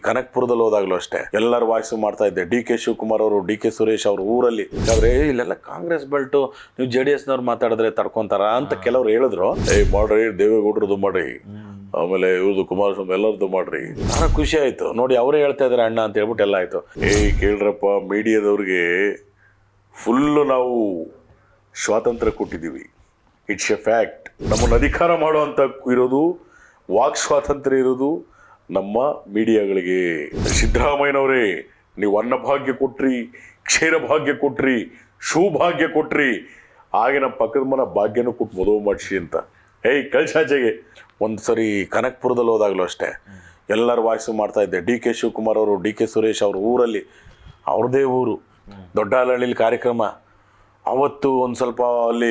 ಕನಕಪುರದಲ್ಲಿ ಹೋದಾಗಲೂ ಅಷ್ಟೇ ಎಲ್ಲರ ವಾಯ್ಸು ಮಾಡ್ತಾ ಇದ್ದೆ. ಡಿ ಕೆ ಶಿವಕುಮಾರ್ ಅವರು, ಡಿ ಕೆ ಸುರೇಶ್ ಅವರು ಊರಲ್ಲಿ ಆದ್ರೆ ಇಲ್ಲೆಲ್ಲ ಕಾಂಗ್ರೆಸ್ ಬೆಲ್ಟು, ನೀವು JDS ನವ್ರು ಮಾತಾಡಿದ್ರೆ ತಡ್ಕೊಂತಾರ ಅಂತ ಕೆಲವ್ರು ಹೇಳಿದ್ರು. ಮಾಡ್ರಿ, ದೇವೇಗೌಡರದು ಮಾಡ್ರಿ, ಆಮೇಲೆ ಇವ್ರದ್ದು ಕುಮಾರಸ್ವಾಮಿ ಎಲ್ಲರದ್ದು ಮಾಡ್ರಿ. ನನಗೆ ಖುಷಿ ಆಯ್ತು ನೋಡಿ, ಅವರೇ ಹೇಳ್ತಾ ಇದಾರೆ ಅಣ್ಣ ಅಂತ ಹೇಳ್ಬಿಟ್ಟು ಎಲ್ಲ ಆಯ್ತು. ಕೇಳ್ರಪ್ಪ, ಮೀಡಿಯಾದವ್ರಿಗೆ ಫುಲ್ಲು ನಾವು ಸ್ವಾತಂತ್ರ್ಯ ಕೊಟ್ಟಿದ್ದೀವಿ. It's A fact. ನಮ್ಮನ್ನು ಅಧಿಕಾರ ಮಾಡುವಂತ ಇರೋದು, ವಾಕ್ ಸ್ವಾತಂತ್ರ್ಯ ಇರೋದು ನಮ್ಮ ಮೀಡಿಯಾಗಳಿಗೆ. ಸಿದ್ದರಾಮಯ್ಯನವರೇ, ನೀವು ಅನ್ನಭಾಗ್ಯ ಕೊಟ್ರಿ, ಕ್ಷೀರ ಭಾಗ್ಯ ಕೊಟ್ರಿ, ಸೌಭಾಗ್ಯ ಕೊಟ್ರಿ, ಹಾಗೆ ನಮ್ಮ ಪಕ್ಕದ ಮನ ಭಾಗ್ಯನೂ ಕೊಟ್ಟು ಮದುವೆ ಮಾಡಿಸಿ ಅಂತ. ಕಳ್ಸಾಚೆಗೆ ಒಂದು ಸರಿ ಕನಕಪುರದಲ್ಲಿ ಹೋದಾಗಲೂ ಅಷ್ಟೇ ಎಲ್ಲರ ವಾಯ್ಸು ಮಾಡ್ತಾ ಇದ್ದೆ. ಡಿ ಕೆ ಶಿವಕುಮಾರ್ ಅವರು, ಡಿ ಕೆ ಸುರೇಶ್ ಅವರು ಊರಲ್ಲಿ, ಅವ್ರದ್ದೇ ಊರು ದೊಡ್ಡಹಳ್ಳಿಲಿ ಕಾರ್ಯಕ್ರಮ. ಅವತ್ತು ಒಂದು ಸ್ವಲ್ಪ ಅಲ್ಲಿ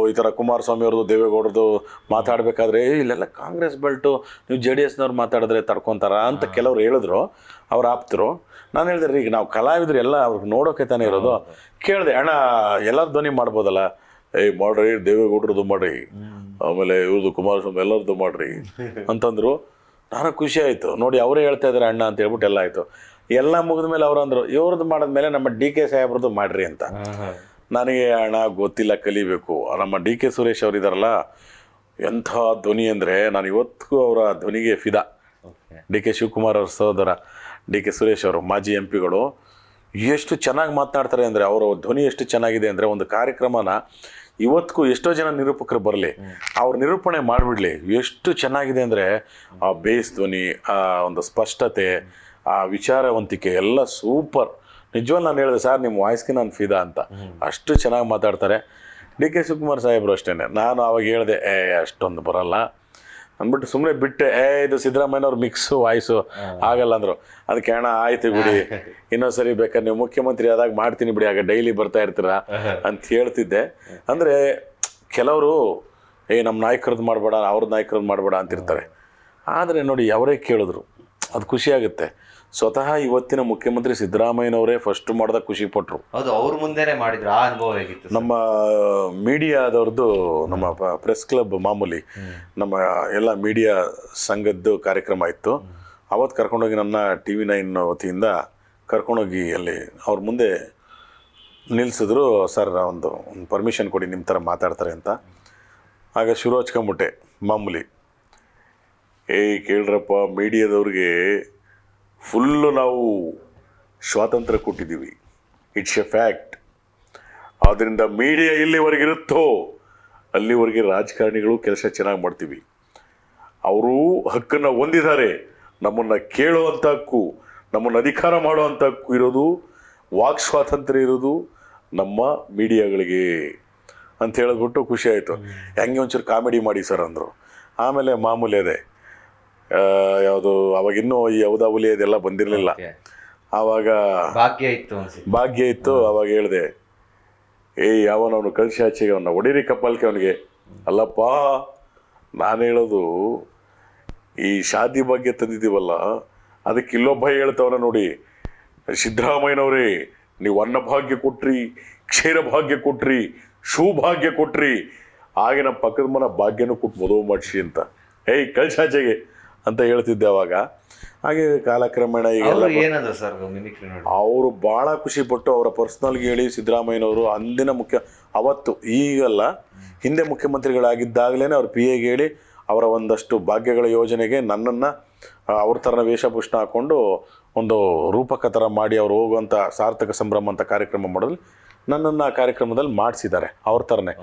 ಈ ಥರ ಕುಮಾರಸ್ವಾಮಿ ಅವ್ರದ್ದು, ದೇವೇಗೌಡರದು ಮಾತಾಡಬೇಕಾದ್ರೆ ಇಲ್ಲೆಲ್ಲ ಕಾಂಗ್ರೆಸ್ ಬೆಲ್ಟು, ನೀವು JDS ನವ್ರು ಮಾತಾಡಿದ್ರೆ ತಡ್ಕೊತಾರ ಅಂತ ಕೆಲವ್ರು ಹೇಳಿದ್ರು, ಅವ್ರು ಆಪ್ತರು. ನಾನು ಹೇಳಿದೆ, ಈಗ ನಾವು ಕಲಾವಿದ್ರು ಎಲ್ಲ ಅವ್ರಿಗೆ ನೋಡೋಕೆ ತಾನೇ ಇರೋದು. ಕೇಳಿದೆ, ಅಣ್ಣ ಎಲ್ಲರ ಧ್ವನಿ ಮಾಡ್ಬೋದಲ್ಲ? ಮಾಡ್ರಿ, ದೇವೇಗೌಡರದು ಮಾಡ್ರಿ, ಆಮೇಲೆ ಇವ್ರದ್ದು ಕುಮಾರಸ್ವಾಮಿ ಎಲ್ಲರದ್ದು ಮಾಡ್ರಿ ಅಂತಂದ್ರು. ನನಗೆ ಖುಷಿ ಆಯಿತು ನೋಡಿ, ಅವರೇ ಹೇಳ್ತಾ ಇದ್ದಾರೆ ಅಣ್ಣ ಅಂತ ಹೇಳ್ಬಿಟ್ಟು ಎಲ್ಲ ಆಯಿತು. ಎಲ್ಲ ಮುಗಿದ ಮೇಲೆ ಅವ್ರು ಅಂದರು, ಇವ್ರದ್ದು ಮಾಡಿದ್ಮೇಲೆ ನಮ್ಮ DK ಸಾಹೇಬ್ರದ್ದು ಮಾಡ್ರಿ ಅಂತ. ನನಗೆ ಅಣ್ಣ ಗೊತ್ತಿಲ್ಲ, ಕಲಿಬೇಕು. ನಮ್ಮ DK ಸುರೇಶ್ ಅವರು ಇದಾರಲ್ಲ, ಎಂಥ ಧ್ವನಿ ಅಂದರೆ ನಾನು ಇವತ್ತಿಗೂ ಅವರ ಧ್ವನಿಗೆ ಫಿದಾ. DK ಶಿವಕುಮಾರ್ ಅವ್ರ ಸಹೋದರ DK ಸುರೇಶ್ ಅವರು, ಮಾಜಿ MP ಗಳು, ಎಷ್ಟು ಚೆನ್ನಾಗಿ ಮಾತನಾಡ್ತಾರೆ ಅಂದರೆ, ಅವರ ಧ್ವನಿ ಎಷ್ಟು ಚೆನ್ನಾಗಿದೆ ಅಂದರೆ, ಒಂದು ಕಾರ್ಯಕ್ರಮನ ಇವತ್ತಿಗೂ ಎಷ್ಟೋ ಜನ ನಿರೂಪಕರು ಬರಲಿ, ಅವ್ರ ನಿರೂಪಣೆ ಮಾಡಿಬಿಡ್ಲಿ, ಎಷ್ಟು ಚೆನ್ನಾಗಿದೆ ಅಂದರೆ ಆ ಬೇಸ್ ಧ್ವನಿ, ಆ ಒಂದು ಸ್ಪಷ್ಟತೆ, ಆ ವಿಚಾರವಂತಿಕೆ ಎಲ್ಲ ಸೂಪರ್. ನಿಜವಾಗ್ಲೂ ನಾನು ಹೇಳಿದೆ, ಸರ್ ನಿಮ್ಮ ವಾಯ್ಸ್ಗೆ ನಾನು ಫಿದಾ ಅಂತ. ಅಷ್ಟು ಚೆನ್ನಾಗಿ ಮಾತಾಡ್ತಾರೆ. DK ಶಿವಕುಮಾರ್ ಸಾಹೇಬರು ಅಷ್ಟೇ. ನಾನು ಅವಾಗ ಹೇಳಿದೆ, ಅಷ್ಟೊಂದು ಬರಲ್ಲ ಅಂದ್ಬಿಟ್ಟು ಸುಮ್ಮನೆ ಬಿಟ್ಟೆ. ಇದು ಸಿದ್ದರಾಮಯ್ಯನವ್ರ ಮಿಕ್ಸು ವಾಯ್ಸು ಆಗಲ್ಲ ಅಂದರು. ಅದಕ್ಕೆ ಅಣ್ಣ ಆಯ್ತು ಬಿಡಿ, ಇನ್ನೊಂದು ಸರಿ ಬೇಕಾದ್ರೆ ನೀವು ಮುಖ್ಯಮಂತ್ರಿ ಆದಾಗ ಮಾಡ್ತೀನಿ ಬಿಡಿ, ಆಗ ಡೈಲಿ ಬರ್ತಾ ಇರ್ತೀರಾ ಅಂತ ಹೇಳ್ತಿದ್ದೆ. ಅಂದರೆ ಕೆಲವರು ನಮ್ಮ ನಾಯಕರದ್ದು ಮಾಡಬೇಡ, ಅವ್ರದ್ದು ನಾಯಕರದ್ದು ಮಾಡಬೇಡ ಅಂತಿರ್ತಾರೆ. ಆದರೆ ನೋಡಿ, ಅವರೇ ಕೇಳಿದ್ರು, ಅದು ಖುಷಿಯಾಗುತ್ತೆ. ಸ್ವತಃ ಇವತ್ತಿನ ಮುಖ್ಯಮಂತ್ರಿ ಸಿದ್ದರಾಮಯ್ಯನವರೇ ಫಸ್ಟ್ ಮಾಡಿದಾಗ ಖುಷಿ ಪಟ್ಟರು. ಹೌದು, ಅವ್ರ ಮುಂದೆನೇ ಮಾಡಿದ್ರು. ಆ ಅನುಭವ ಹೇಗಿತ್ತು? ನಮ್ಮ ಮೀಡಿಯಾದವ್ರದ್ದು, ನಮ್ಮ ಪ್ರೆಸ್ ಕ್ಲಬ್ ಮಾಮೂಲಿ ನಮ್ಮ ಎಲ್ಲ ಮೀಡಿಯಾ ಸಂಘದ್ದು ಕಾರ್ಯಕ್ರಮ ಇತ್ತು. ಅವತ್ತು ಕರ್ಕೊಂಡೋಗಿ ನನ್ನ TV9 ವತಿಯಿಂದ ಕರ್ಕೊಂಡೋಗಿ ಅಲ್ಲಿ ಅವ್ರ ಮುಂದೆ ನಿಲ್ಲಿಸಿದ್ರು. ಸರ್ ಒಂದು ಪರ್ಮಿಷನ್ ಕೊಡಿ, ನಿಮ್ಮ ಥರ ಮಾತಾಡ್ತಾರೆ ಅಂತ. ಆಗ ಶುರು ಹಚ್ಕೊಂಬಿಟ್ಟೆ ಮಾಮೂಲಿ. ಕೇಳ್ರಪ್ಪ, ಮೀಡಿಯಾದವ್ರಿಗೆ ಫುಲ್ಲು ನಾವು ಸ್ವಾತಂತ್ರ್ಯ ಕೊಟ್ಟಿದ್ದೀವಿ. It's A fact. ಆದ್ದರಿಂದ ಮೀಡಿಯಾ ಎಲ್ಲಿವರೆಗಿರುತ್ತೋ ಅಲ್ಲಿವರೆಗೆ ರಾಜಕಾರಣಿಗಳು ಕೆಲಸ ಚೆನ್ನಾಗಿ ಮಾಡ್ತೀವಿ. ಅವರು ಹಕ್ಕನ್ನು ಹೊಂದಿದ್ದಾರೆ. ನಮ್ಮನ್ನು ಕೇಳುವಂಥ ಹಕ್ಕು, ನಮ್ಮನ್ನು ಅಧಿಕಾರ ಮಾಡುವಂಥ ಹಕ್ಕು ಇರೋದು, ವಾಕ್ ಸ್ವಾತಂತ್ರ್ಯ ಇರೋದು ನಮ್ಮ ಮೀಡಿಯಾಗಳಿಗೆ ಅಂತ ಹೇಳಿದ್ಬಿಟ್ಟು ಖುಷಿ ಆಯಿತು. ಹೆಂಗೆ ಒಂಚೂರು ಕಾಮಿಡಿ ಮಾಡಿ ಸರ್ ಅಂದರು. ಆಮೇಲೆ ಮಾಮೂಲಿ ಅದೇ ಯಾವುದು, ಅವಾಗ ಇನ್ನೂ ಈ ಔದಾವಲಿ ಅದೆಲ್ಲ ಬಂದಿರಲಿಲ್ಲ. ಆವಾಗ ಭಾಗ್ಯ ಇತ್ತು. ಅವಾಗ ಹೇಳಿದೆ, ಯಾವನವನು ಕಳಿಸಿ ಆಚೆಗೆ ಅವನ್ನ ಹೊಡೀರಿ ಕಪ್ಪಲ್ಕೆ ಅವನಿಗೆ. ಅಲ್ಲಪ್ಪ, ನಾನು ಹೇಳೋದು ಈ ಶಾದಿ ಭಾಗ್ಯ ತಂದಿದ್ದೀವಲ್ಲ, ಅದಕ್ಕೆ ಇಲ್ಲೊಬ್ಬ ಹೇಳ್ತವನ ನೋಡಿ, ಸಿದ್ದರಾಮಯ್ಯನವರೇ ನೀವು ಅನ್ನಭಾಗ್ಯ ಕೊಟ್ರಿ, ಕ್ಷೀರ ಭಾಗ್ಯ ಕೊಟ್ರಿ, ಸೌಭಾಗ್ಯ ಕೊಟ್ರಿ, ಹಾಗೆ ನಮ್ಮ ಪಕ್ಕದ ಮನ ಭಾಗ್ಯನೂ ಕೊಟ್ಟು ಮದುವೆ ಮಾಡಿಸಿ ಅಂತ. ಕಳ್ಸಾಚೆಗೆ ಅಂತ ಹೇಳ್ತಿದ್ದೆ ಅವಾಗ. ಹಾಗೆ ಕಾಲಕ್ರಮೇಣ ಈಗೆಲ್ಲ ಅವರು ಭಾಳ ಖುಷಿಪಟ್ಟು ಅವರ ಪರ್ಸ್ನಲ್ಗೆ ಹೇಳಿ, ಸಿದ್ದರಾಮಯ್ಯನವರು ಅಂದಿನ ಅವತ್ತು, ಈಗಲ್ಲ, ಹಿಂದೆ ಮುಖ್ಯಮಂತ್ರಿಗಳಾಗಿದ್ದಾಗಲೇ ಅವ್ರ PAಗೆ ಹೇಳಿ ಅವರ ಒಂದಷ್ಟು ಭಾಗ್ಯಗಳ ಯೋಜನೆಗೆ ನನ್ನನ್ನು ಅವ್ರ ಥರನ ವೇಷಭೂಷಣ ಹಾಕ್ಕೊಂಡು ಒಂದು ರೂಪಕ ಥರ ಮಾಡಿ ಅವ್ರು ಹೋಗುವಂಥ ಸಾರ್ಥಕ ಸಂಭ್ರಮ ಅಂತ ಕಾರ್ಯಕ್ರಮ ಮಾಡೋದು, ನನ್ನನ್ನು ಆ ಕಾರ್ಯಕ್ರಮದಲ್ಲಿ ಮಾಡಿಸಿದ್ದಾರೆ ಅವ್ರ ಥರನೇ.